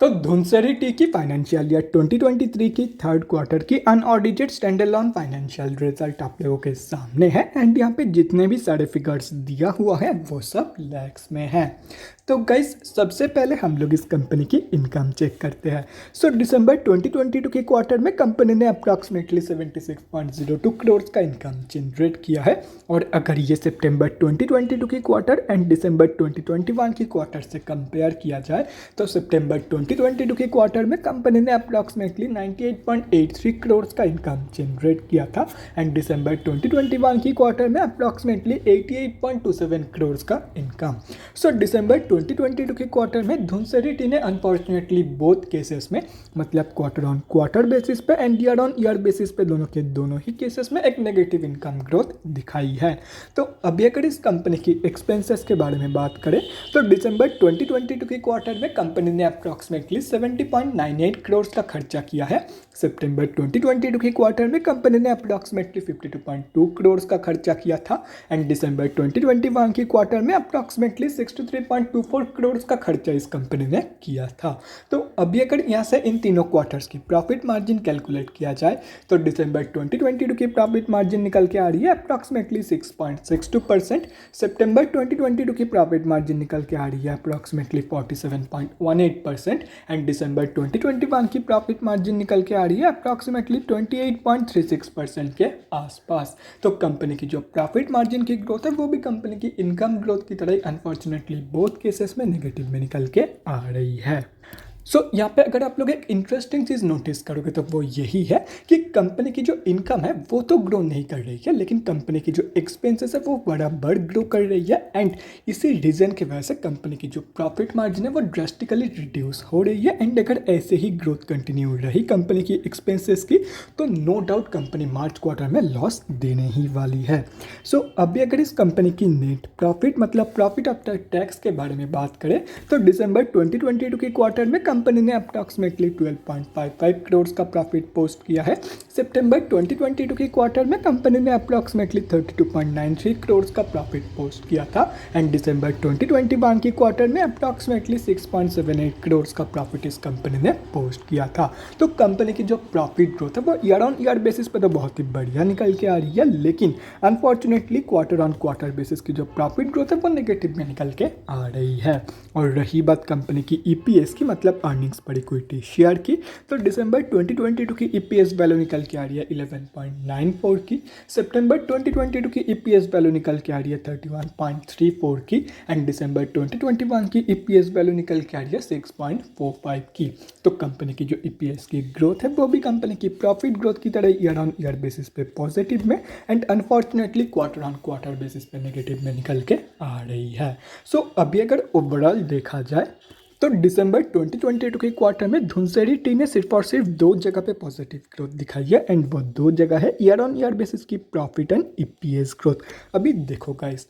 तो धुनसरी टी की financial year 2023 की थर्ड क्वार्टर की अनऑडिटेड स्टैंडअलोन फाइनेंशियल रिजल्ट आप लोगों के सामने है एंड यहाँ पे जितने भी सारे फिगर्स दिया हुआ है वो सब लैक्स में है। तो गाइस सबसे पहले हम लोग इस कंपनी की इनकम चेक करते हैं। सो दिसंबर 2022 के क्वार्टर में कंपनी ने अप्रॉक्सीमेटली 76.02 करोड़ का इनकम जनरेट किया है और अगर ये सितंबर 2022 की क्वार्टर एंड दिसंबर 2021 की क्वार्टर से कंपेयर किया जाए तो सितंबर 2022 के क्वार्टर में कंपनी ने अप्रॉक्सीमेटली 98.83 करोड़ का इनकम जनरेट किया था एंड दिसंबर 2021 की क्वार्टर में अप्रॉक्सीमेटली 88.27 करोड़ का इनकम। सो दिसंबर 2022 के क्वार्टर में धुनसरी टी ने अनफॉर्चुनेटली बोथ केसेस में मतलब क्वार्टर ऑन क्वार्टर बेसिस पे and year on year basis पे दोनों के दोनों ही केसेस में एक नेगेटिव इनकम ग्रोथ दिखाई है। तो अभी अगर इस कंपनी की एक्सपेंसेस के बारे में बात करें तो दिसंबर 2022 के क्वार्टर में कंपनी ने अप्रॉक्सीमेटली 70.98 करोड़ का खर्चा किया है। सितंबर 2022 के क्वार्टर में कंपनी ने अप्रॉक्सीमेटली 52.2 करोड़ का खर्चा किया था एंड दिसंबर 2021 के क्वार्टर में अप्रॉक्सीमेटली 63.24 करोड़ का खर्चा इस कंपनी ने किया था। तो अभी अगर यहाँ से इन तीनों क्वार्टर्स की प्रॉफिट मार्जिन कैलकुलेट किया जाए तो दिसंबर 2022 की प्रॉफिट मार्जिन निकल के आ रही है अप्रॉक्सीमेटली 6.62%। सितंबर 2022 की प्रॉफिट मार्जिन निकल के आ रही है अप्रॉक्सीमेटली 47.18% एंड दिसंबर 2021 की प्रॉफिट मार्जिन निकल के आ रही है अप्रॉक्सीमेटली 28.36% के आसपास। तो कंपनी की जो प्रॉफिट मार्जिन की ग्रोथ है वो भी कंपनी की इनकम ग्रोथ की तरह अनफॉर्चुनेटली बोथ केसेस में नेगेटिव में निकल के आ रही है। यहाँ पे अगर आप लोग एक इंटरेस्टिंग चीज़ नोटिस करोगे तो वो यही है कि कंपनी की जो इनकम है वो तो ग्रो नहीं कर रही है लेकिन कंपनी की जो एक्सपेंसेस है वो बराबर ग्रो कर रही है एंड इसी रीज़न की वजह से कंपनी की जो प्रॉफिट मार्जिन है वो ड्रास्टिकली रिड्यूस हो रही है एंड अगर ऐसे ही ग्रोथ कंटिन्यू रही कंपनी की एक्सपेंसेस की तो no doubt company March quarter में लॉस देने ही वाली है। अभी अगर इस कंपनी की नेट प्रॉफिट मतलब प्रॉफिट आफ्टर टैक्स के बारे में बात करें तो दिसंबर 2022 के क्वार्टर में कंपनी ने अप्रॉक्सीमेटली 12.55 करोड़ का प्रॉफिट पोस्ट किया है। सितंबर 2022 के क्वार्टर में कंपनी ने अप्रॉक्सीमेटली 32.93 करोड़ का प्रॉफिट पोस्ट किया था एंड दिसंबर 2021 के क्वार्टर में अप्रॉक्सीमेटली 6.78 करोड़ का प्रॉफिट इस कंपनी ने पोस्ट किया था। तो कंपनी की जो प्रॉफिट ग्रोथ है वो ईयर ऑन ईयर बेसिस पे तो बहुत ही बढ़िया निकल के आ रही है लेकिन unfortunately quarter on quarter basis की जो प्रॉफिट ग्रोथ है वो नेगेटिव में निकल के आ रही है। और रही बात कंपनी की ईपीएस की मतलब अर्निंग्स पर इक्विटी शेयर की तो दिसंबर 2022 की ईपीएस वैल्यू निकल के आ रही है 11.94 की। सितंबर 2022 की ईपीएस वैल्यू निकल के आ रही है 31.34 की एंड दिसंबर 2021 की ईपीएस वैल्यू निकल के आ रही है 6.45 की। तो कंपनी की जो ईपीएस की ग्रोथ है वो भी कंपनी की प्रॉफिट ग्रोथ की तरह ईयर ऑन ईयर बेसिस पे पॉजिटिव में and unfortunately quarter on quarter basis पे नेगेटिव में निकल के आ रही है। अभी अगर ओवरऑल देखा जाए तो दिसंबर 2022 के क्वार्टर में धुनसरी टी ने सिर्फ और सिर्फ दो जगह पे पॉजिटिव ग्रोथ दिखाई है एंड वो दो जगह है ईयर ऑन ईयर बेसिस की प्रॉफिट एंड ईपीएस ग्रोथ। अभी देखो guys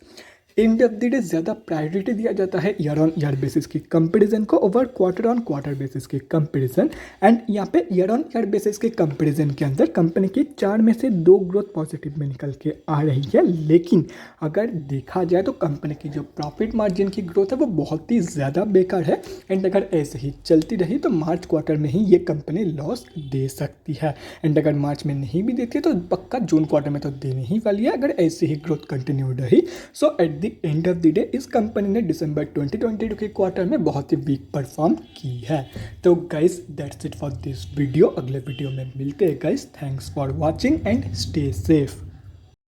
end of the day ज़्यादा प्रायोरिटी दिया जाता है ईयर ऑन ईयर बेसिस की कंपैरिजन को over quarter on quarter basis की कंपैरिजन एंड यहाँ पे ईयर ऑन ईयर बेसिस के कंपैरिजन के अंदर कंपनी की 4 में से 2 ग्रोथ पॉजिटिव में निकल के आ रही है लेकिन अगर देखा जाए तो कंपनी की जो प्रॉफिट मार्जिन की ग्रोथ है वो बहुत ही ज़्यादा बेकार है एंड अगर ऐसे ही चलती रही तो मार्च क्वार्टर में ही ये कंपनी लॉस दे सकती है एंड अगर मार्च में नहीं भी देती है तो पक्का जून क्वार्टर में तो देने ही वाली है अगर ऐसे ही ग्रोथ कंटिन्यू रही। At the end of the day इस कंपनी ने दिसंबर 2022 के क्वार्टर में बहुत ही वीक परफॉर्म की है। तो guys that's it for this video. अगले वीडियो में मिलते हैं guys. Thanks for watching and stay safe.